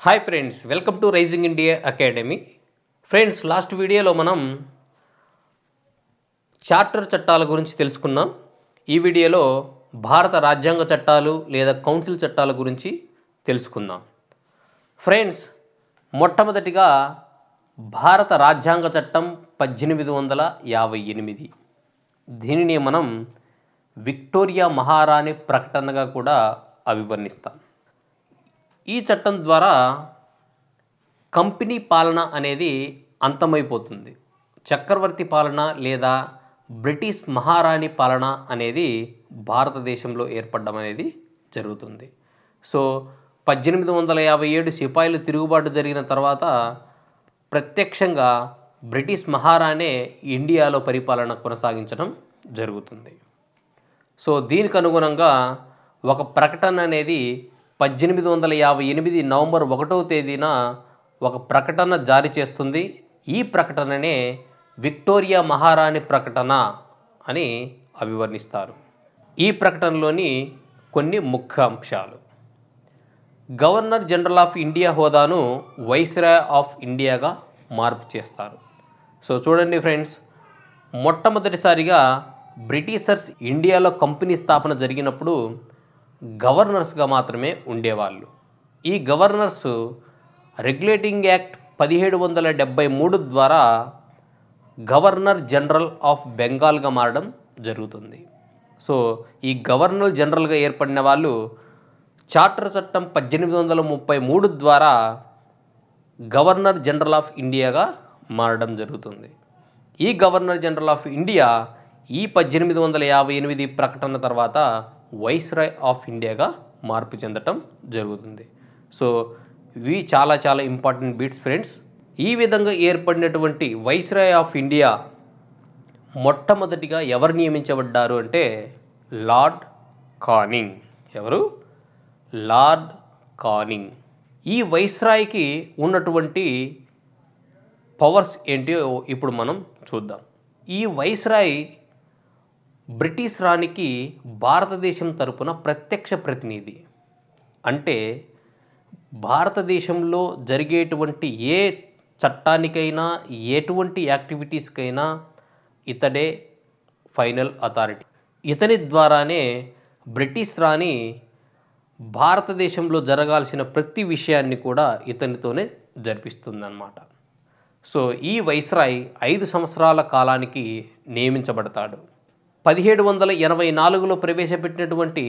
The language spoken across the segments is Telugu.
Hi friends, welcome to Rising India Academy. Friends, last వీడియోలో మనం చార్టర్ చట్టాల గురించి తెలుసుకున్నాం. ఈ వీడియోలో భారత రాజ్యాంగ చట్టాలు లేదా కౌన్సిల్ చట్టాల గురించి తెలుసుకుందాం. ఫ్రెండ్స్, మొట్టమొదటిగా భారత రాజ్యాంగ చట్టం 1858. దీనిని మనం విక్టోరియా మహారాణి ప్రకటనగా కూడా అభివర్ణిస్తాం. ఈ చట్టం ద్వారా కంపెనీ పాలన అనేది అంతమైపోతుంది. చక్రవర్తి పాలన లేదా బ్రిటిష్ మహారాణి పాలన అనేది భారతదేశంలో ఏర్పడడం అనేది జరుగుతుంది. సో 1857 సిపాయిలు తిరుగుబాటు జరిగిన తర్వాత ప్రత్యక్షంగా బ్రిటిష్ మహారాణే ఇండియాలో పరిపాలన కొనసాగించడం జరుగుతుంది. సో దీనికి అనుగుణంగా ఒక ప్రకటన అనేది 1858 నవంబర్ 1వ తేదీన ఒక ప్రకటన జారీ చేస్తుంది. ఈ ప్రకటననే విక్టోరియా మహారాణి ప్రకటన అని అభివర్ణిస్తారు. ఈ ప్రకటనలోని కొన్ని ముఖ్య అంశాలు: గవర్నర్ జనరల్ ఆఫ్ ఇండియా హోదాను వైస్రాయ్ ఆఫ్ ఇండియాగా మార్పు చేస్తారు. సో చూడండి ఫ్రెండ్స్, మొట్టమొదటిసారిగా బ్రిటిషర్స్ ఇండియాలో కంపెనీ స్థాపన జరిగినప్పుడు గవర్నర్స్గా మాత్రమే ఉండేవాళ్ళు. ఈ గవర్నర్స్ రెగ్యులేటింగ్ యాక్ట్ 1773 ద్వారా గవర్నర్ జనరల్ ఆఫ్ బెంగాల్గా మారడం జరుగుతుంది. సో ఈ గవర్నర్ జనరల్గా ఏర్పడిన వాళ్ళు చార్టర్ చట్టం 1833 ద్వారా గవర్నర్ జనరల్ ఆఫ్ ఇండియాగా మారడం జరుగుతుంది. ఈ గవర్నర్ జనరల్ ఆఫ్ ఇండియా ఈ 1858 ప్రకటన తర్వాత వైస్రాయ్ ఆఫ్ ఇండియాగా మార్పు చెందటం జరుగుతుంది. సో ఇవి చాలా ఇంపార్టెంట్ బిట్స్ ఫ్రెండ్స్. ఈ విధంగా ఏర్పడినటువంటి వైస్రాయ్ ఆఫ్ ఇండియా మొట్టమొదటిగా ఎవరు నియమించబడ్డారు అంటే లార్డ్ కానింగ్. ఎవరు? Lord Canning. ఈ వైస్రాయ్కి ఉన్నటువంటి పవర్స్ ఏంటో ఇప్పుడు మనం చూద్దాం. ఈ వైస్రాయ్ బ్రిటిష్ రాణికి భారతదేశం తరపున ప్రత్యక్ష ప్రతినిధి. అంటే భారతదేశంలో జరిగేటువంటి ఏ చట్టానికైనా ఎటువంటి యాక్టివిటీస్కైనా ఇతడే ఫైనల్ అథారిటీ. ఇతని ద్వారానే బ్రిటిష్ రాణి భారతదేశంలో జరగాల్సిన ప్రతి విషయాన్ని కూడా ఇతనితోనే జరిపిస్తుందన్నమాట. సో ఈ వైస్రాయ్ 5 సంవత్సరాల కాలానికి నియమించబడతాడు. 1784లో ప్రవేశపెట్టినటువంటి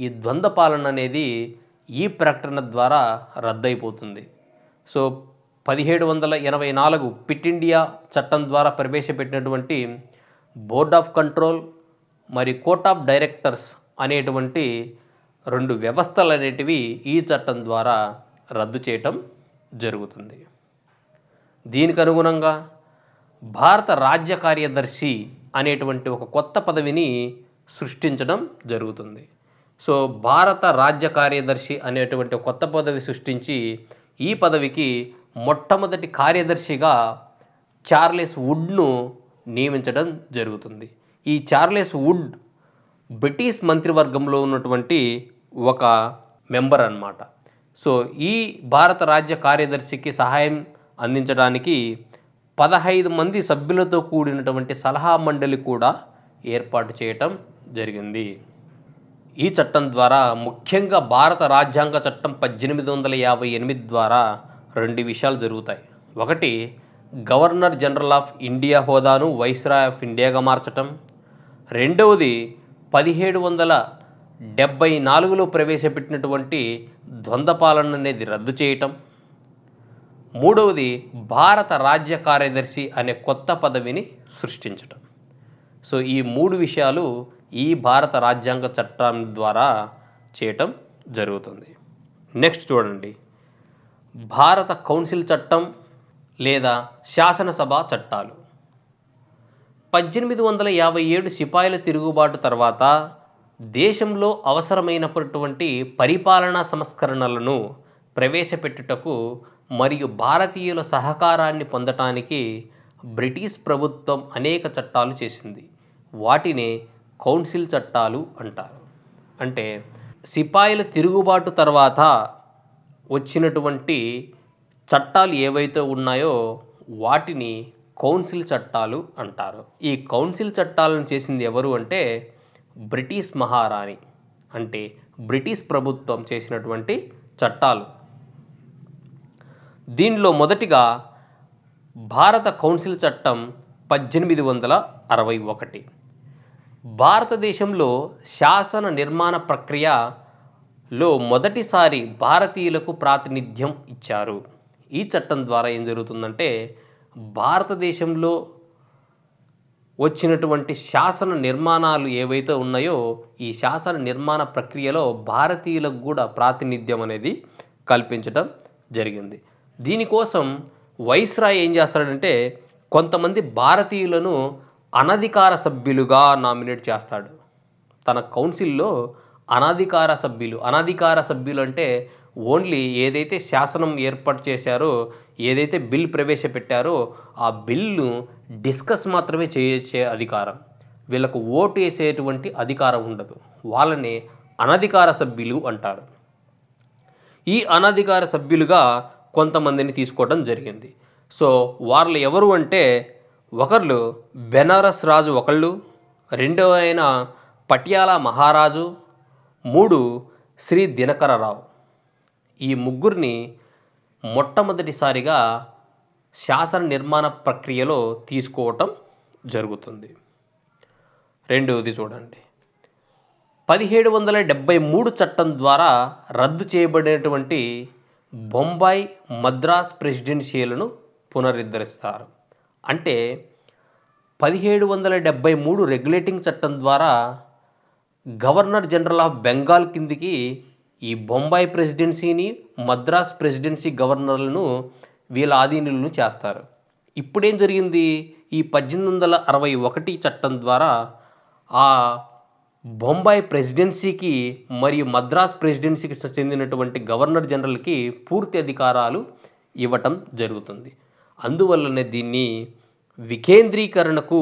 ఈ ద్వంద్వ పాలన అనేది ఈ ప్రకటన ద్వారా రద్దయిపోతుంది. సో 1784 పిట్ ఇండియా చట్టం ద్వారా ప్రవేశపెట్టినటువంటి బోర్డ్ ఆఫ్ కంట్రోల్ మరియు కోర్ట్ ఆఫ్ డైరెక్టర్స్ అనేటువంటి 2 వ్యవస్థలు అనేటివి ఈ చట్టం ద్వారా రద్దు చేయటం జరుగుతుంది. దీనికి అనుగుణంగా భారత రాజ్య కార్యదర్శి అనేటువంటి ఒక కొత్త పదవిని సృష్టించడం జరుగుతుంది. సో భారత రాజ్య కార్యదర్శి అనేటువంటి కొత్త పదవి సృష్టించి ఈ పదవికి మొట్టమొదటి కార్యదర్శిగా చార్లెస్ వుడ్ను నియమించడం జరుగుతుంది. ఈ చార్లెస్ వుడ్ బ్రిటిష్ మంత్రివర్గంలో ఉన్నటువంటి ఒక మెంబర్ అన్నమాట. సో ఈ భారత రాజ్య కార్యదర్శికి సహాయం అందించడానికి 15 మంది సభ్యులతో కూడినటువంటి సలహా మండలి కూడా ఏర్పాటు చేయటం జరిగింది. ఈ చట్టం ద్వారా ముఖ్యంగా భారత రాజ్యాంగ చట్టం 1858 ద్వారా 2 విషయాలు జరుగుతాయి. ఒకటి, గవర్నర్ జనరల్ ఆఫ్ ఇండియా హోదాను వైస్రాయ్ ఆఫ్ ఇండియాగా మార్చటం. రెండవది 1774లో ప్రవేశపెట్టినటువంటి ద్వంద్వ పాలన అనేది రద్దు చేయటం. మూడవది, భారత రాజ్య కార్యదర్శి అనే కొత్త పదవిని సృష్టించటం. సో ఈ 3 విషయాలు ఈ భారత రాజ్యాంగ చట్టం ద్వారా చేయటం జరుగుతుంది. నెక్స్ట్ చూడండి, భారత కౌన్సిల్ చట్టం లేదా శాసనసభ చట్టాలు. 1857 సిపాయిల తిరుగుబాటు తర్వాత దేశంలో అవసరమైనటువంటి పరిపాలనా సంస్కరణలను ప్రవేశపెట్టుటకు మరియు భారతీయుల సహకారాన్ని పొందటానికి బ్రిటిష్ ప్రభుత్వం అనేక చట్టాలు చేసింది. వాటినే కౌన్సిల్ చట్టాలు అంటారు. అంటే సిపాయిల తిరుగుబాటు తర్వాత వచ్చినటువంటి చట్టాలు ఏవైతే ఉన్నాయో వాటిని కౌన్సిల్ చట్టాలు అంటారు. ఈ కౌన్సిల్ చట్టాలను చేసింది ఎవరు అంటే బ్రిటిష్ మహారాణి, అంటే బ్రిటిష్ ప్రభుత్వం చేసినటువంటి చట్టాలు. దీనిలో మొదటిగా భారత కౌన్సిల్ చట్టం 1861. భారతదేశంలో శాసన నిర్మాణ ప్రక్రియలో మొదటిసారి భారతీయులకు ప్రాతినిధ్యం ఇచ్చారు. ఈ చట్టం ద్వారా ఏం జరుగుతుందంటే భారతదేశంలో వచ్చినటువంటి శాసన నిర్మాణాలు ఏవైతే ఉన్నాయో ఈ శాసన నిర్మాణ ప్రక్రియలో భారతీయులకు కూడా ప్రాతినిధ్యం అనేది కల్పించడం జరిగింది. దీనికోసం వైస్రాయ్ ఏం చేస్తాడంటే కొంతమంది భారతీయులను అనధికార సభ్యులుగా నామినేట్ చేస్తాడు. తన కౌన్సిల్లో అనధికార సభ్యులు అంటే ఓన్లీ ఏదైతే శాసనం ఏర్పాటు చేశారో, ఏదైతే బిల్ ప్రవేశపెట్టారో ఆ బిల్లు డిస్కస్ మాత్రమే చేయొచ్చే అధికారం, వీళ్ళకు ఓటు వేసేటువంటి అధికారం ఉండదు. వాళ్ళని అనధికార సభ్యులు అంటారు. ఈ అనధికార సభ్యులుగా కొంతమందిని తీసుకోవడం జరిగింది. సో వాళ్ళు ఎవరు అంటే ఒకళ్ళు బెనారస్ రాజు, ఒకళ్ళు రెండవ ఆయన పటియాలా మహారాజు, 3 శ్రీ దినకరరావు. ఈ ముగ్గురిని మొట్టమొదటిసారిగా శాసన నిర్మాణ ప్రక్రియలో తీసుకోవటం జరుగుతుంది. రెండవది చూడండి, 1773 చట్టం ద్వారా రద్దు చేయబడినటువంటి బొంబాయి మద్రాస్ ప్రెసిడెన్షియలను పునరుద్ధరిస్తారు. అంటే 1773 రెగ్యులేటింగ్ చట్టం ద్వారా గవర్నర్ జనరల్ ఆఫ్ బెంగాల్ కిందికి ఈ బొంబాయి ప్రెసిడెన్సీని, మద్రాస్ ప్రెసిడెన్సీ గవర్నర్లను వీళ్ళ ఆధీనులను చేస్తారు. ఇప్పుడేం జరిగింది, ఈ 1861 చట్టం ద్వారా ఆ బొంబాయి ప్రెసిడెన్సీకి మరియు మద్రాస్ ప్రెసిడెన్సీకి చెందినటువంటి గవర్నర్ జనరల్కి పూర్తి అధికారాలు ఇవ్వటం జరుగుతుంది. అందువల్లనే దీన్ని వికేంద్రీకరణకు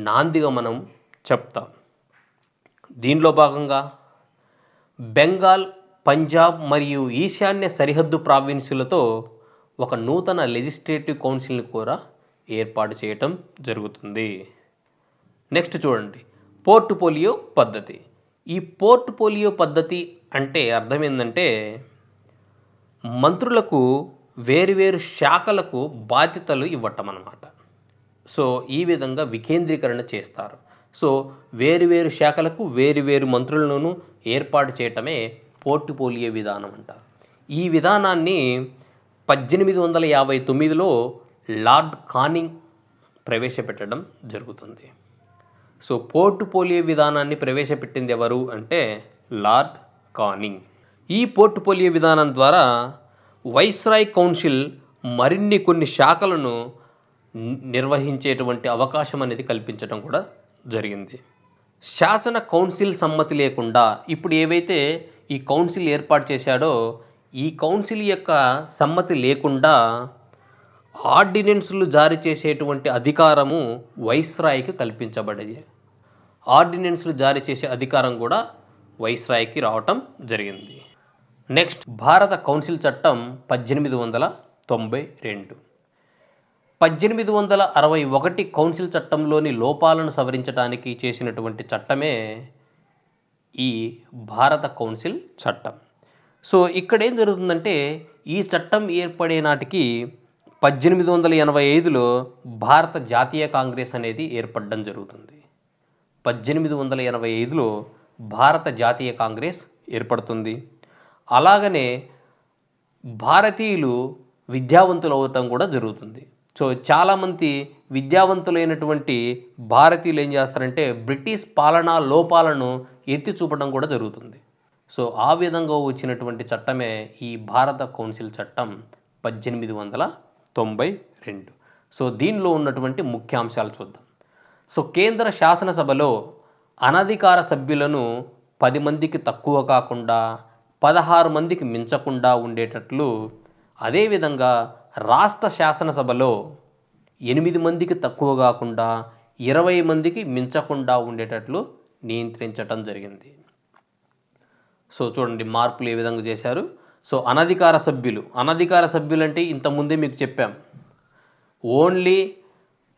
నాందిగా మనం చెప్తాం. దీనిలో భాగంగా బెంగాల్, పంజాబ్ మరియు ఈశాన్య సరిహద్దు ప్రావిన్సులతో ఒక నూతన లెజిస్లేటివ్ కౌన్సిల్ని కూడా ఏర్పాటు చేయటం జరుగుతుంది. నెక్స్ట్ చూడండి, పోర్ట్ఫోలియో పద్ధతి. ఈ పోర్ట్ఫోలియో పద్ధతి అంటే అర్థం ఏంటంటే మంత్రులకు వేరువేరు శాఖలకు బాధ్యతలు ఇవ్వటం అన్నమాట. సో ఈ విధంగా వికేంద్రీకరణ చేస్తారు. సో వేరువేరు శాఖలకు వేరువేరు మంత్రులను ఏర్పాటు చేయటమే పోర్ట్ఫోలియో విధానం అంటారు. ఈ విధానాన్ని 1859లో లార్డ్ కానింగ్ ప్రవేశపెట్టడం జరుగుతుంది. సో పోర్ట్ఫోలియో విధానాన్ని ప్రవేశపెట్టింది ఎవరు అంటే లార్డ్ కానింగ్. ఈ పోర్ట్ఫోలియో విధానం ద్వారా వైస్రాయ్ కౌన్సిల్ మరిన్ని కొన్ని శాఖలను నిర్వహించేటువంటి అవకాశం అనేది కల్పించడం కూడా జరిగింది. శాసన కౌన్సిల్ సమ్మతి లేకుండా ఇప్పుడు ఏవైతే ఈ కౌన్సిల్ ఏర్పాటు చేశాడో ఈ కౌన్సిల్ యొక్క సమ్మతి లేకుండా ఆర్డినెన్స్లు జారీ చేసేటువంటి అధికారము వైస్రాయ్కి కల్పించబడేది. ఆర్డినెన్స్లు జారీ చేసే అధికారం కూడా వైస్రాయ్కి రావటం జరిగింది. నెక్స్ట్, భారత కౌన్సిల్ చట్టం 1892. 1861 కౌన్సిల్ చట్టంలోని లోపాలను సవరించడానికి చేసినటువంటి చట్టమే ఈ భారత కౌన్సిల్ చట్టం. సో ఇక్కడ ఏం జరుగుతుందంటే ఈ చట్టం ఏర్పడే నాటికి 1885లో భారత జాతీయ కాంగ్రెస్ అనేది ఏర్పడడం జరుగుతుంది. 1885లో భారత జాతీయ కాంగ్రెస్ ఏర్పడుతుంది. అలాగనే భారతీయులు విద్యావంతులు అవటం కూడా జరుగుతుంది. సో చాలామంది విద్యావంతులైనటువంటి భారతీయులు ఏం చేస్తారంటే బ్రిటిష్ పాలనా లోపాలను ఎత్తి చూపడం కూడా జరుగుతుంది. సో ఆ విధంగా వచ్చినటువంటి చట్టమే ఈ భారత కౌన్సిల్ చట్టం 1892. సో దీనిలో ఉన్నటువంటి ముఖ్యాంశాలు చూద్దాం. సో కేంద్ర శాసనసభలో అనధికార సభ్యులను 10 మందికి తక్కువ కాకుండా 16 మందికి మించకుండా ఉండేటట్లు, అదేవిధంగా రాష్ట్ర శాసనసభలో 8 మందికి తక్కువ కాకుండా 20 మందికి మించకుండా ఉండేటట్లు నియంత్రించటం జరిగింది. సో చూడండి మార్పులు ఏ విధంగా చేశారు. సో అనధికార సభ్యులు అంటే ఇంతకుముందే మీకు చెప్పాం. ఓన్లీ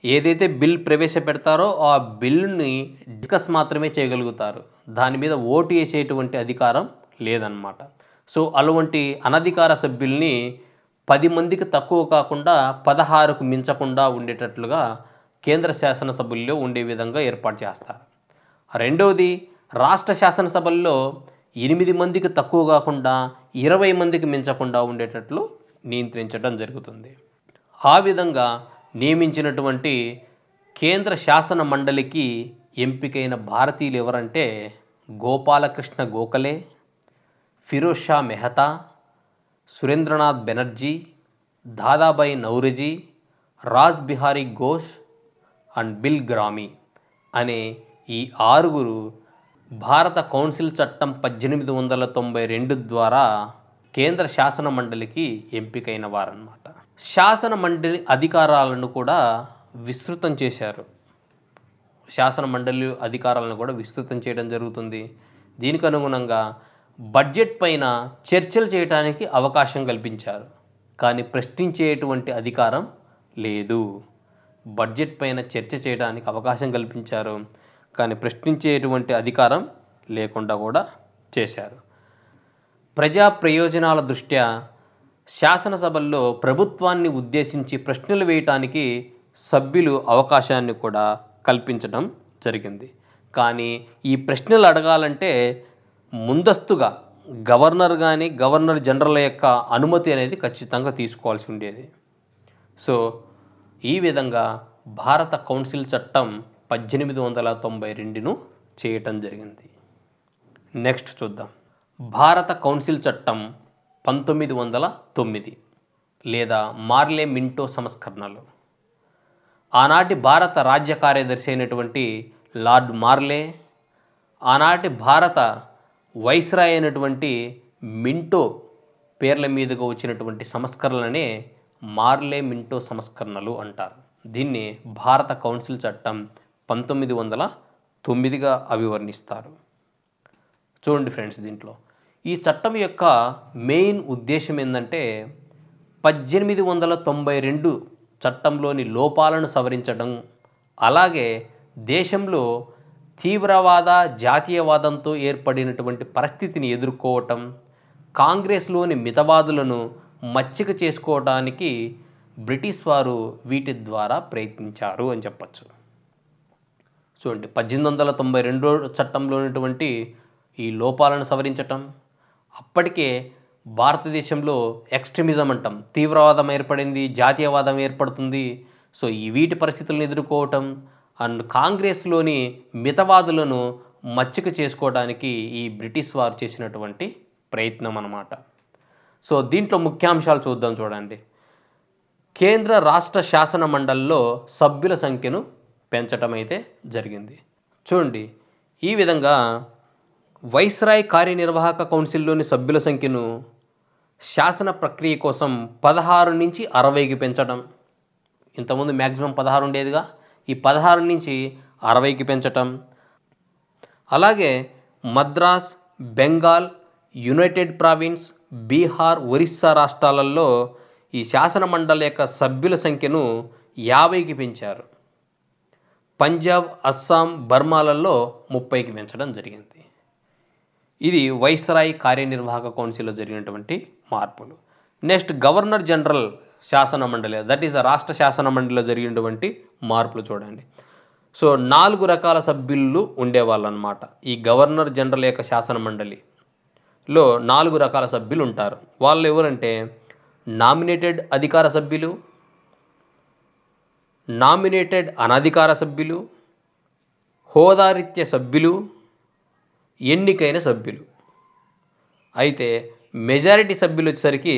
ఏదైతే బిల్ ప్రవేశపెడతారో ఆ బిల్లుని డిస్కస్ మాత్రమే చేయగలుగుతారు. దాని మీద ఓటు వేసేటువంటి అధికారం లేదన్నమాట. సో అటువంటి అనధికార సభ్యుల్ని 10 మందికి తక్కువ కాకుండా 16కు మించకుండా ఉండేటట్లుగా కేంద్ర శాసనసభల్లో ఉండే విధంగా ఏర్పాటు చేస్తారు. రెండవది, రాష్ట్ర శాసనసభల్లో 8 మందికి తక్కువ కాకుండా 20 మందికి మించకుండా ఉండేటట్లు నియంత్రించడం జరుగుతుంది. ఆ విధంగా నియమించినటువంటి కేంద్ర శాసన మండలికి ఎంపికైన భారతీయులు ఎవరంటే గోపాలకృష్ణ గోఖలే, ఫిరోజ్ షా మెహతా, సురేంద్రనాథ్ బెనర్జీ, దాదాబాయి నౌరోజీ, రాజ్ బిహారీ ఘోష్ అండ్ బిల్ గ్రామీ అనే ఈ 6గురు భారత కౌన్సిల్ చట్టం 1892 ద్వారా కేంద్ర శాసన మండలికి ఎంపికైన వారన్నమాట. శాసన మండలి అధికారాలను కూడా విస్తృతం చేశారు. శాసన మండలి అధికారాలను కూడా విస్తృతం చేయడం జరుగుతుంది. దీనికి అనుగుణంగా బడ్జెట్ పైన చర్చలు చేయడానికి అవకాశం కల్పించారు. కానీ ప్రశ్నించేటువంటి అధికారం లేదు. బడ్జెట్ పైన చర్చ చేయడానికి అవకాశం కల్పించారు, కానీ ప్రశ్నించేటువంటి అధికారం లేకుండా కూడా చేశారు. ప్రజా ప్రయోజనాల దృష్ట్యా శాసనసభల్లో ప్రభుత్వాన్ని ఉద్దేశించి ప్రశ్నలు వేయటానికి సభ్యులు అవకాశాన్ని కూడా కల్పించడం జరిగింది. కానీ ఈ ప్రశ్నలు అడగాలంటే ముందస్తుగా గవర్నర్ జనరల్ యొక్క అనుమతి అనేది ఖచ్చితంగా తీసుకోవాల్సి ఉండేది. సో ఈ విధంగా భారత కౌన్సిల్ చట్టం 1892ను చేయటం జరిగింది. నెక్స్ట్ చూద్దాం. భారత కౌన్సిల్ చట్టం 1909 లేదా మార్లే మింటో సంస్కరణలు. ఆనాటి భారత రాజ్య కార్యదర్శి అయినటువంటి లార్డ్ మార్లే, ఆనాటి భారత వైస్రాయ్ అయినటువంటి మింటో పేర్ల మీదుగా వచ్చినటువంటి సంస్కరణలనే మార్లే మింటో సంస్కరణలు అంటారు. దీన్ని భారత కౌన్సిల్ చట్టం 1909గా అభివర్ణిస్తారు. చూడండి ఫ్రెండ్స్, దీంట్లో ఈ చట్టం యొక్క మెయిన్ ఉద్దేశం ఏంటంటే 1892 చట్టంలోని లోపాలను సవరించడం, అలాగే దేశంలో తీవ్రవాద జాతీయవాదంతో ఏర్పడినటువంటి పరిస్థితిని ఎదుర్కోవటం, కాంగ్రెస్లోని మితవాదులను మచ్చిక చేసుకోవడానికి బ్రిటిష్ వారు వీటి ద్వారా ప్రయత్నించారు అని చెప్పచ్చు. చూడండి, 1892 చట్టంలో ఉన్నటువంటి ఈ లోపాలను సవరించటం, అప్పటికే భారతదేశంలో ఎక్స్ట్రీమిజం అంటాం, తీవ్రవాదం ఏర్పడింది, జాతీయవాదం ఏర్పడుతుంది. సో ఈ వీటి పరిస్థితులను ఎదుర్కోవటం అండ్ కాంగ్రెస్లోని మితవాదులను మచ్చిక చేసుకోవడానికి ఈ బ్రిటిష్ వారు చేసినటువంటి ప్రయత్నం అన్నమాట. సో దీంట్లో ముఖ్యాంశాలు చూద్దాం. చూడండి, కేంద్ర రాష్ట్ర శాసన మండలిలో సభ్యుల సంఖ్యను పెంచటం అయితే జరిగింది. చూడండి, ఈ విధంగా వైస్రాయ్ కార్యనిర్వాహక కౌన్సిల్లోని సభ్యుల సంఖ్యను శాసన ప్రక్రియ కోసం 16 నుంచి 60కి పెంచడం. ఇంతకుముందు మ్యాక్సిమం 16 ఉండేదిగా, ఈ 16 నుంచి 60కి పెంచటం. అలాగే మద్రాస్, బెంగాల్, యునైటెడ్ ప్రావిన్స్, బీహార్, ఒరిస్సా రాష్ట్రాలలో ఈ శాసన మండలి యొక్క సభ్యుల సంఖ్యను 50కి పెంచారు. పంజాబ్, అస్సాం, బర్మాలలో 30కి పెంచడం జరిగింది. ఇది వైస్రాయ్ కార్యనిర్వాహక కౌన్సిల్లో జరిగినటువంటి మార్పులు. నెక్స్ట్, గవర్నర్ జనరల్ శాసన మండలి, దట్ ఈస్ రాష్ట్ర శాసన మండలిలో జరిగినటువంటి మార్పులు చూడండి. సో 4 రకాల సభ్యులు ఉండేవాళ్ళు అన్నమాట. ఈ గవర్నర్ జనరల్ యొక్క శాసన మండలిలో 4 రకాల సభ్యులు ఉంటారు. వాళ్ళు ఎవరంటే నామినేటెడ్ అధికార సభ్యులు, నామినేటెడ్ అనధికార సభ్యులు, హోదారీత్య సభ్యులు, ఎన్నికైన సభ్యులు. అయితే మెజారిటీ సభ్యులు వచ్చేసరికి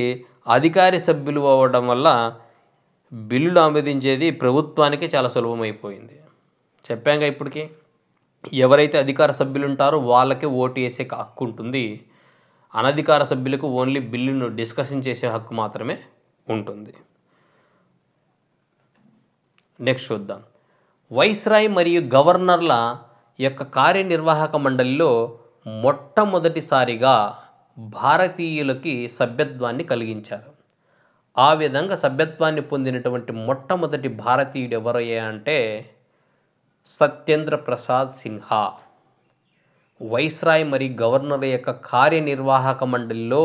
అధికారి సభ్యులు అవ్వడం వల్ల బిల్లులు ఆమోదించేది ప్రభుత్వానికి చాలా సులభమైపోయింది. చెప్పాంగా ఇప్పటికీ, ఎవరైతే అధికార సభ్యులు ఉంటారో వాళ్ళకే ఓటు వేసే హక్కు ఉంటుంది. అనధికార సభ్యులకు ఓన్లీ బిల్లును డిస్కషన్ చేసే హక్కు మాత్రమే ఉంటుంది. నెక్స్ట్ చూద్దాం. వైస్రాయ్ మరియు గవర్నర్ల యొక్క కార్యనిర్వాహక మండలిలో మొట్టమొదటిసారిగా భారతీయులకి సభ్యత్వాన్ని కలిగించారు. ఆ విధంగా సభ్యత్వాన్ని పొందినటువంటి మొట్టమొదటి భారతీయుడు ఎవరయ్యా అంటే సత్యేంద్ర ప్రసాద్ సిన్హా. వైస్రాయ్ మరియు గవర్నర్ యొక్క కార్యనిర్వాహక మండలిలో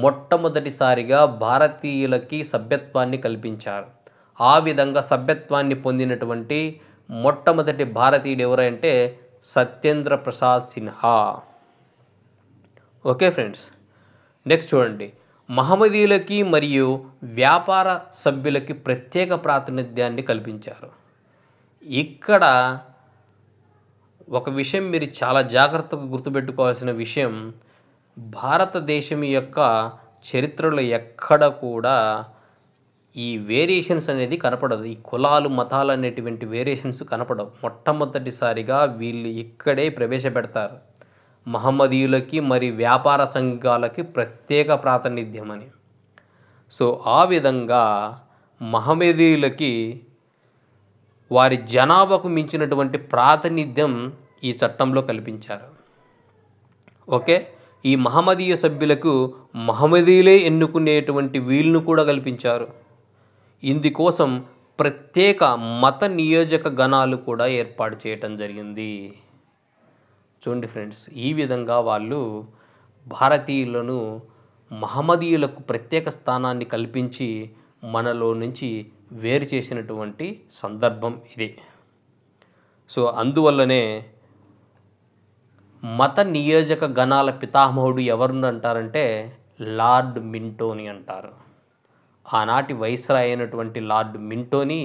మొట్టమొదటిసారిగా భారతీయులకి సభ్యత్వాన్ని కల్పించారు. ఆ విధంగా సభ్యత్వాన్ని పొందినటువంటి మొట్టమొదటి భారతీయుడు ఎవరంటే Satyendra Prasad Sinha. Okay friends, next చూడండి. మహమ్మదీయులకి మరియు వ్యాపార సభ్యులకి ప్రత్యేక ప్రాతినిధ్యాన్ని కల్పించారు. ఇక్కడ ఒక విషయం మీరు చాలా జాగ్రత్తగా గుర్తుపెట్టుకోవాల్సిన విషయం, భారతదేశం యొక్క చరిత్రలో ఎక్కడ కూడా ఈ వేరియేషన్స్ అనేది కనపడదు. ఈ కులాలు మతాలు అనేటువంటి వేరియేషన్స్ కనపడవు. మొట్టమొదటిసారిగా వీళ్ళు ఇక్కడే ప్రవేశపెడతారు. మహమ్మదీయులకి మరి వ్యాపార సంఘాలకి ప్రత్యేక ప్రాతినిధ్యం అని. సో ఆ విధంగా మహమ్మదీయులకి వారి జనాభాకు మించినటువంటి ప్రాతినిధ్యం ఈ చట్టంలో కల్పించారు. ఓకే, ఈ మహమ్మదీయ సభ్యులకు మహమ్మదీయులే ఎన్నుకునేటువంటి వీలును కూడా కల్పించారు. ఇందుకోసం ప్రత్యేక మత నియోజక గణాలు కూడా ఏర్పాటు చేయటం జరిగింది. చూడండి ఫ్రెండ్స్, ఈ విధంగా వాళ్ళు భారతీయులను మహమ్మదీయులకు ప్రత్యేక స్థానాన్ని కల్పించి మనలో నుంచి వేరు చేసినటువంటి సందర్భం ఇది. సో అందువల్లనే మత నియోజక గణాల పితామహుడు ఎవరిని అంటారంటే లార్డ్ మింటోని అంటారు. ఆనాటి వైస్రాయ్ అయినటువంటి లార్డ్ మింటోని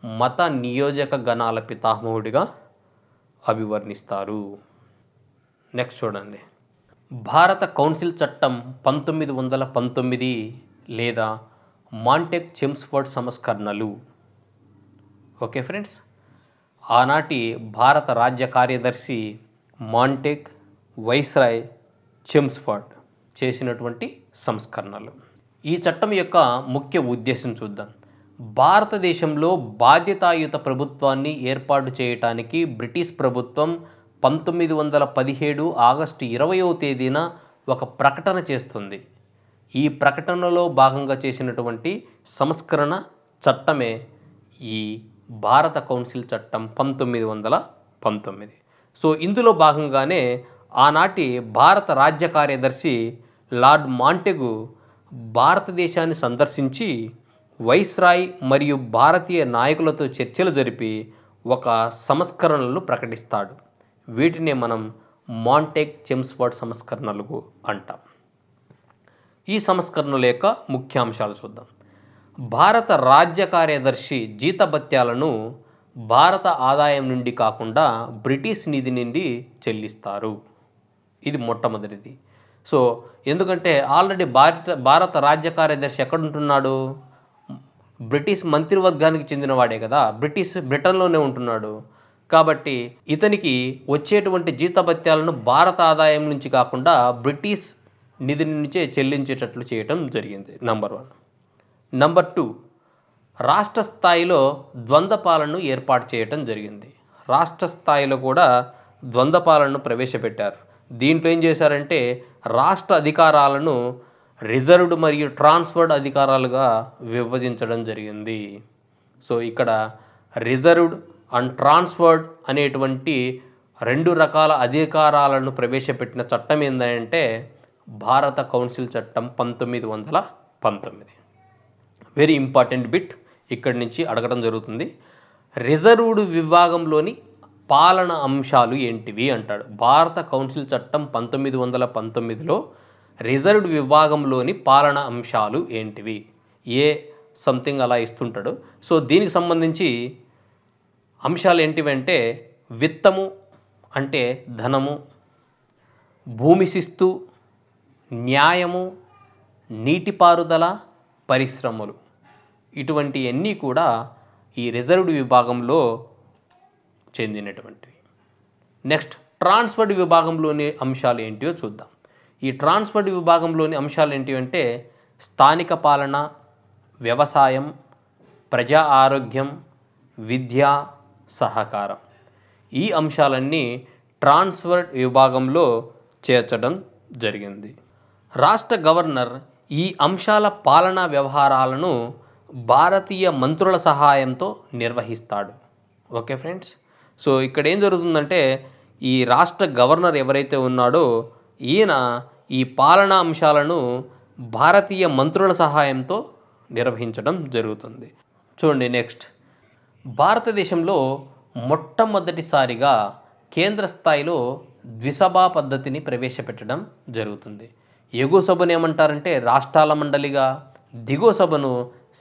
మత నియోజక గణాల పితామహుడిగా అభివర్ణిస్తారు. నెక్స్ట్ చూడండి. భారత కౌన్సిల్ చట్టం 1919 లేదా మాంటెక్ చెమ్స్ఫోర్డ్ సంస్కరణలు. ఓకే ఫ్రెండ్స్, ఆనాటి భారత రాజ్య కార్యదర్శి మాంటెక్ వైస్రాయ్ చెమ్స్ఫోర్డ్ చేసినటువంటి సంస్కరణలు. ఈ చట్టం యొక్క ముఖ్య ఉద్దేశం చూద్దాం. భారతదేశంలో బాధ్యతాయుత ప్రభుత్వాన్ని ఏర్పాటు చేయటానికి బ్రిటిష్ ప్రభుత్వం 1917 ఆగస్టు 20వ తేదీన ఒక ప్రకటన చేస్తుంది. ఈ ప్రకటనలో భాగంగా చేసినటువంటి సంస్కరణ చట్టమే ఈ భారత కౌన్సిల్ చట్టం 1919. సో ఇందులో భాగంగానే ఆనాటి భారత రాజ్య కార్యదర్శి లార్డ్ మాంటెగు భారతదేశాన్ని సందర్శించి వైస్రాయ్ మరియు భారతీయ నాయకులతో చర్చలు జరిపి ఒక సంస్కరణలు ప్రకటిస్తాడు. వీటినే మనం మాంటెక్ చెమ్స్ఫోర్డ్ సంస్కరణలు అంటాం. ఈ సంస్కరణల యొక్క ముఖ్యాంశాలు చూద్దాం. భారత రాజ్య కార్యదర్శి జీతభత్యాలను భారత ఆదాయం నుండి కాకుండా బ్రిటిష్ నిధి నుండి చెల్లిస్తారు. ఇది మొట్టమొదటిది. సో ఎందుకంటే ఆల్రెడీ భారత రాజ్య కార్యదర్శి ఎక్కడుంటున్నాడు? బ్రిటిష్ మంత్రివర్గానికి చెందినవాడే కదా, బ్రిటన్లోనే ఉంటున్నాడు. కాబట్టి ఇతనికి వచ్చేటువంటి జీతభత్యాలను భారత ఆదాయం నుంచి కాకుండా బ్రిటిష్ నిధి నుంచే చెల్లించేటట్లు చేయటం జరిగింది. నంబర్ 1. నంబర్ 2, రాష్ట్ర స్థాయిలో ద్వంద్వ పాలనను ఏర్పాటు చేయటం జరిగింది. రాష్ట్ర స్థాయిలో కూడా ద్వంద్వ పాలనను ప్రవేశపెట్టారు. దీంట్లో ఏం చేశారంటే రాష్ట్ర అధికారాలను రిజర్వ్డ్ మరియు ట్రాన్స్ఫర్డ్ అధికారాలుగా విభజించడం జరిగింది. సో ఇక్కడ రిజర్వ్డ్ అండ్ ట్రాన్స్ఫర్డ్ అనేటువంటి 2 రకాల అధికారాలను ప్రవేశపెట్టిన చట్టం ఏంటంటే భారత కౌన్సిల్ చట్టం 1919. వెరీ ఇంపార్టెంట్ బిట్ ఇక్కడి నుంచి అడగడం జరుగుతుంది. రిజర్వ్డ్ విభాగంలోని పాలన అంశాలు ఏంటివి అంటాడు. భారత కౌన్సిల్ చట్టం 1919లో రిజర్వ్డ్ విభాగంలోని పాలన అంశాలు ఏంటివి, సంథింగ్ అలా ఇస్తుంటాడు. సో దీనికి సంబంధించి అంశాలు ఏంటివంటే విత్తము అంటే ధనము, భూమి శిస్తు, న్యాయము, నీటిపారుదల, పరిశ్రమలు, ఇటువంటివన్నీ కూడా ఈ రిజర్వ్డ్ విభాగంలో చెందినటువంటివి. నెక్స్ట్ ట్రాన్స్ఫర్డ్ విభాగంలోని అంశాలు ఏంటివో చూద్దాం. ఈ ట్రాన్స్ఫర్డ్ విభాగంలోని అంశాలు ఏంటివంటే స్థానిక పాలన, వ్యవసాయం, ప్రజా ఆరోగ్యం, విద్య, సహకారం. ఈ అంశాలన్నీ ట్రాన్స్ఫర్డ్ విభాగంలో చేర్చడం జరిగింది. రాష్ట్ర గవర్నర్ ఈ అంశాల పాలనా వ్యవహారాలను భారతీయ మంత్రుల సహాయంతో నిర్వహిస్తాడు. Okay friends. సో ఇక్కడ ఏం జరుగుతుందంటే ఈ రాష్ట్ర గవర్నర్ ఎవరైతే ఉన్నాడో ఈయన ఈ పాలనా అంశాలను భారతీయ మంత్రుల సహాయంతో నిర్వహించడం జరుగుతుంది. చూడండి నెక్స్ట్, భారతదేశంలో మొట్టమొదటిసారిగా కేంద్ర స్థాయిలో ద్విసభా పద్ధతిని ప్రవేశపెట్టడం జరుగుతుంది. ఎగువ సభను ఏమంటారంటే రాష్ట్రాల మండలిగా, దిగువ సభను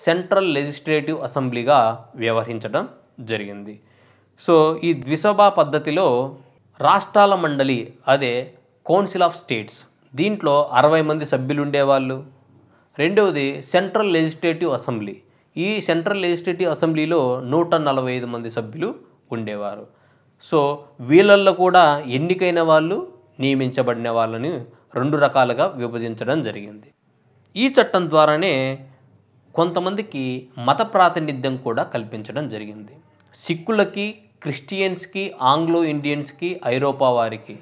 సెంట్రల్ లెజిస్లేటివ్ అసెంబ్లీగా వ్యవహరించడం జరిగింది. సో ఈ ద్విసభా పద్ధతిలో రాష్ట్రాల మండలి అదే కౌన్సిల్ ఆఫ్ స్టేట్స్, దీంట్లో 60 మంది సభ్యులు ఉండేవాళ్ళు. రెండవది సెంట్రల్ లెజిస్లేటివ్ అసెంబ్లీ, ఈ సెంట్రల్ లెజిస్లేటివ్ అసెంబ్లీలో 145 మంది సభ్యులు ఉండేవారు. సో వీళ్ళల్లో కూడా ఎన్నికైన వాళ్ళు, నియమించబడిన వాళ్ళని 2 రకాలుగా విభజించడం జరిగింది. ఈ చట్టం ద్వారానే కొంతమందికి మత ప్రాతినిధ్యం కూడా కల్పించడం జరిగింది. సిక్కులకి, క్రిస్టియన్స్కి, ఆంగ్లో ఇండియన్స్కి, ఐరోపా వారికి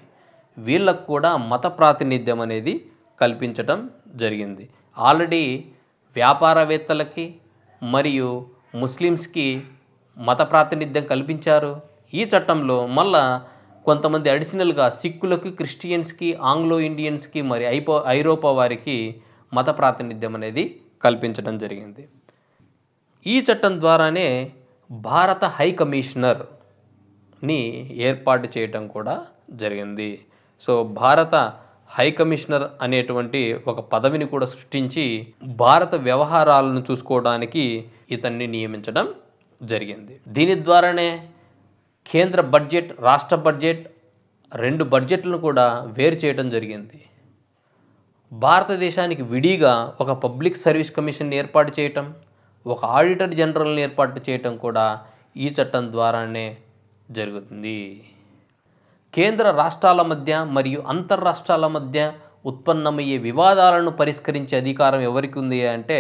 వీళ్ళకు కూడా మత ప్రాతినిధ్యం అనేది కల్పించడం జరిగింది. ఆల్రెడీ వ్యాపారవేత్తలకి మరియు ముస్లిమ్స్కి మత ప్రాతినిధ్యం కల్పించారు. ఈ చట్టంలో మళ్ళా కొంతమంది అడిషనల్గా సిక్కులకు, క్రిస్టియన్స్కి, ఆంగ్లో ఇండియన్స్కి మరి ఐరోపా వారికి మత ప్రాతినిధ్యం అనేది కల్పించడం జరిగింది. ఈ చట్టం ద్వారానే భారత హై కమిషనర్ని ఏర్పాటు చేయటం కూడా జరిగింది. సో భారత హై కమిషనర్ అనేటువంటి ఒక పదవిని కూడా సృష్టించి భారత వ్యవహారాలను చూసుకోవడానికి ఇతన్ని నియమించడం జరిగింది. దీని ద్వారానే కేంద్ర బడ్జెట్, రాష్ట్ర బడ్జెట్ 2 బడ్జెట్లను కూడా వేరు చేయడం జరిగింది. భారతదేశానికి విడిగా ఒక పబ్లిక్ సర్వీస్ కమిషన్ ఏర్పాటు చేయటం, ఒక ఆడిటర్ జనరల్ని ఏర్పాటు చేయటం కూడా ఈ చట్టం ద్వారానే జరుగుతుంది. కేంద్ర రాష్ట్రాల మధ్య మరియు అంతర్రాష్ట్రాల మధ్య ఉత్పన్నమయ్యే వివాదాలను పరిష్కరించే అధికారం ఎవరికి ఉంది అంటే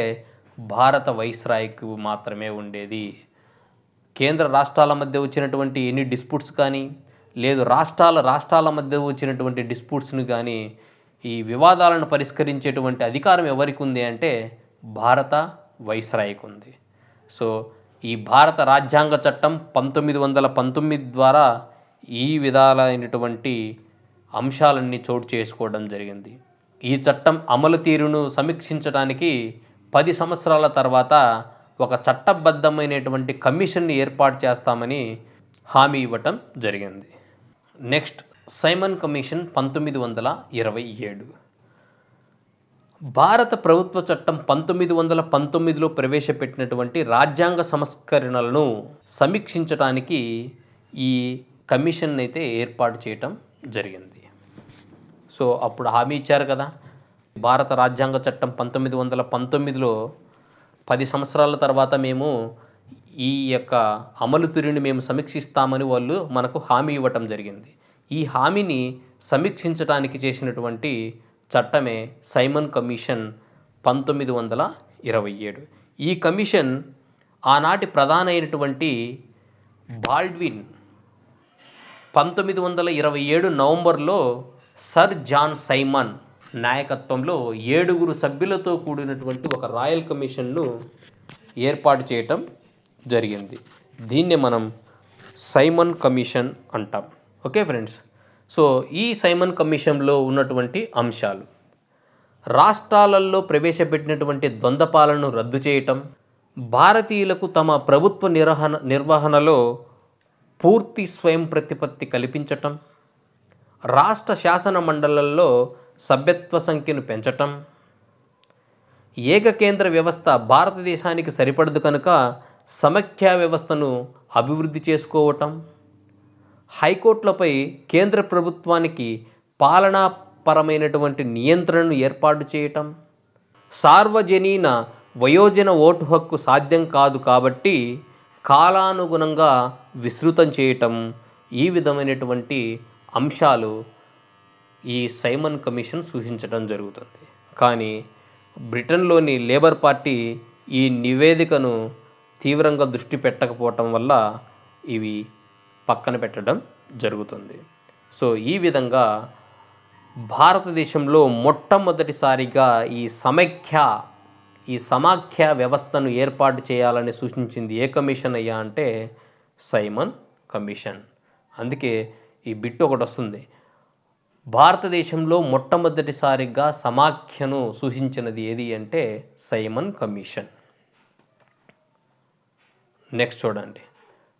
భారత వైస్రాయ్కు మాత్రమే ఉండేది. కేంద్ర రాష్ట్రాల మధ్య వచ్చినటువంటి ఎన్ని డిస్ప్యూట్స్ కానీ, లేదు రాష్ట్రాల మధ్య వచ్చినటువంటి డిస్ప్యూట్స్ని కానీ ఈ వివాదాలను పరిష్కరించేటువంటి అధికారం ఎవరికి ఉంది అంటే భారత వైస్రాయ్కు ఉంది. సో ఈ భారత రాజ్యాంగ చట్టం 1919 ద్వారా ఈ విధాలైనటువంటి అంశాలన్నీ చోటు చేసుకోవడం జరిగింది. ఈ చట్టం అమలు తీరును సమీక్షించడానికి 10 సంవత్సరాల తర్వాత ఒక చట్టబద్ధమైనటువంటి కమిషన్ని ఏర్పాటు చేస్తామని హామీ ఇవ్వటం జరిగింది. Next, Simon commission 1927. భారత ప్రభుత్వ చట్టం 1919లో ప్రవేశపెట్టినటువంటి రాజ్యాంగ సంస్కరణలను సమీక్షించడానికి ఈ కమిషన్ అయితే ఏర్పాటు చేయటం జరిగింది. సో అప్పుడు హామీ ఇచ్చారు కదా, భారత రాజ్యాంగ చట్టం 1919లో 10 సంవత్సరాల తర్వాత మేము ఈ యొక్క అమలు తీరుని మేము సమీక్షిస్తామని వాళ్ళు మనకు హామీ ఇవ్వటం జరిగింది. ఈ హామీని సమీక్షించడానికి చేసినటువంటి చట్టమే సైమన్ కమిషన్ 1927. ఈ కమిషన్ ఆనాటి ప్రధాని అయినటువంటి బాల్డ్విన్ 1927 నవంబర్లో సర్ జాన్ సైమన్ నాయకత్వంలో 7 సభ్యులతో కూడినటువంటి ఒక రాయల్ కమిషన్ను ఏర్పాటు చేయటం జరిగింది. దీన్నే మనం సైమన్ కమిషన్ అంటాం. Okay friends. సో ఈ సైమన్ కమిషన్లో ఉన్నటువంటి అంశాలు: రాష్ట్రాలలో ప్రవేశపెట్టినటువంటి ద్వంద్వపాలను రద్దు చేయటం, భారతీయులకు తమ ప్రభుత్వ నిర్వహణలో పూర్తి స్వయం ప్రతిపత్తి కల్పించటం, రాష్ట్ర శాసన మండళ్లలో సభ్యత్వ సంఖ్యను పెంచటం, ఏకకేంద్ర వ్యవస్థ భారతదేశానికి సరిపడదు కనుక సమైక్య వ్యవస్థను అభివృద్ధి చేసుకోవటం, హైకోర్టులపై కేంద్ర ప్రభుత్వానికి పాలనాపరమైనటువంటి నియంత్రణను ఏర్పాటు చేయటం, సార్వజనీన వయోజన ఓటు హక్కు సాధ్యం కాదు కాబట్టి కాలానుగుణంగా విస్తృతం చేయటం, ఈ విధమైనటువంటి అంశాలు ఈ సైమన్ కమిషన్ సూచించడం జరుగుతుంది. కానీ బ్రిటన్లోని లేబర్ పార్టీ ఈ నివేదికను తీవ్రంగా దృష్టి పెట్టకపోవటం వల్ల ఇవి పక్కన పెట్టడం జరుగుతుంది. సో ఈ విధంగా భారతదేశంలో మొట్టమొదటిసారిగా ఈ సమాఖ్య వ్యవస్థను ఏర్పాటు చేయాలని సూచించింది ఏ కమిషన్ అయ్యా అంటే సైమన్ కమిషన్. అందుకే ఈ బిట్ ఒకటి వస్తుంది. భారతదేశంలో మొట్టమొదటిసారిగా సమాఖ్యను సూచించినది ఏది అంటే సైమన్ కమిషన్. నెక్స్ట్ చూడండి,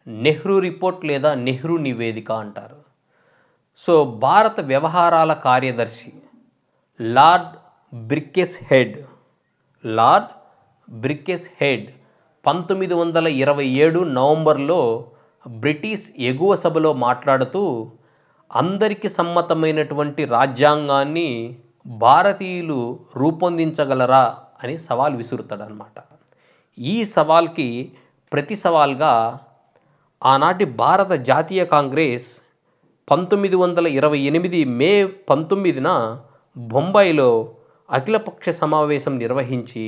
నెహ్రూ రిపోర్ట్ లేదా నెహ్రూ నివేదిక అంటారు. సో భారత వ్యవహారాల కార్యదర్శి లార్డ్ బ్రిక్కెస్ హెడ్ 1927 నవంబర్లో బ్రిటిష్ ఎగువ సభలో మాట్లాడుతూ అందరికీ సమ్మతమైనటువంటి రాజ్యాంగాన్ని భారతీయులు రూపొందించగలరా అని సవాల్ విసురుతాడనమాట. ఈ సవాల్కి ప్రతి సవాల్గా ఆనాటి భారత జాతీయ కాంగ్రెస్ 1928 మే 19న బొంబాయిలో అఖిలపక్ష సమావేశం నిర్వహించి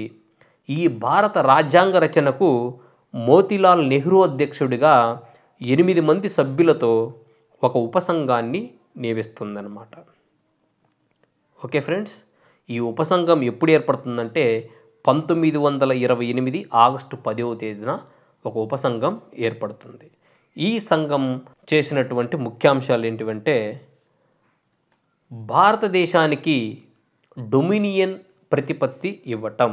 ఈ భారత రాజ్యాంగ రచనకు మోతీలాల్ నెహ్రూ అధ్యక్షుడిగా 8 మంది సభ్యులతో ఒక ఉపసంఘాన్ని నియమిస్తుందన్నమాట. ఓకే ఫ్రెండ్స్, ఈ ఉపసంఘం ఎప్పుడు ఏర్పడుతుందంటే 1928 ఆగస్టు 10వ తేదీన ఒక ఉపసంఘం ఏర్పడుతుంది. ఈ సంఘం చేసినటువంటి ముఖ్యాంశాలు ఏంటివంటే భారతదేశానికి డొమినియన్ ప్రతిపత్తి ఇవ్వటం.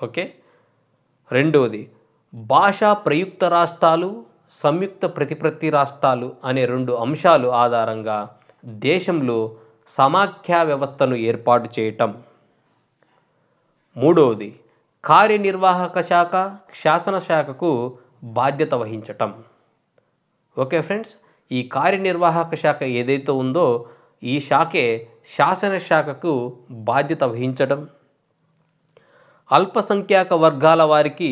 ఓకే, రెండవది భాషా ప్రయుక్త రాష్ట్రాలు, సంయుక్త ప్రతిపత్తి రాష్ట్రాలు అనే 2 అంశాలు ఆధారంగా దేశంలో సమాఖ్య వ్యవస్థను ఏర్పాటు చేయటం. మూడవది కార్యనిర్వాహక శాఖ, శాసనశాఖకు బాధ్యత వహించటం. ఓకే ఫ్రెండ్స్, ఈ కార్యనిర్వాహక శాఖ ఏదైతే ఉందో ఈ శాఖే శాసనశాఖకు బాధ్యత వహించడం. అల్పసంఖ్యాక వర్గాల వారికి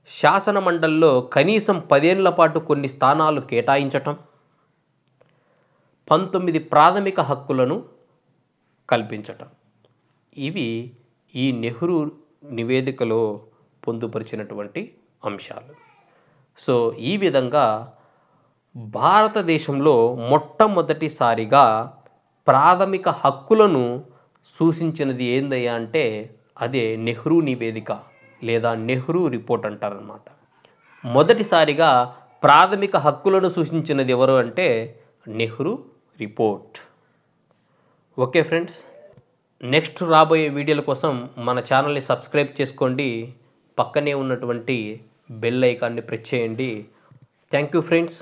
శాసన మండలిలో కనీసం 10 ఏళ్ల పాటు కొన్ని స్థానాలు కేటాయించటం. 19 ప్రాథమిక హక్కులను కల్పించటం. ఇవి ఈ నెహ్రూ నివేదికలో పొందుపరిచినటువంటి అంశాలు. సో ఈ విధంగా భారతదేశంలో మొట్టమొదటిసారిగా ప్రాథమిక హక్కులను సూచించినది ఏందయ్యా అంటే అదే నెహ్రూ నివేదిక లేదా నెహ్రూ రిపోర్ట్ అంటారనమాట. మొదటిసారిగా ప్రాథమిక హక్కులను సూచించినది ఎవరు అంటే Nehru report. Okay friends, next రాబోయే వీడియోల కోసం మన ఛానల్ని సబ్స్క్రైబ్ చేసుకోండి. పక్కనే ఉన్నటువంటి బెల్ ఐకాన్ని ప్రెస్ చేయండి. Thank you friends.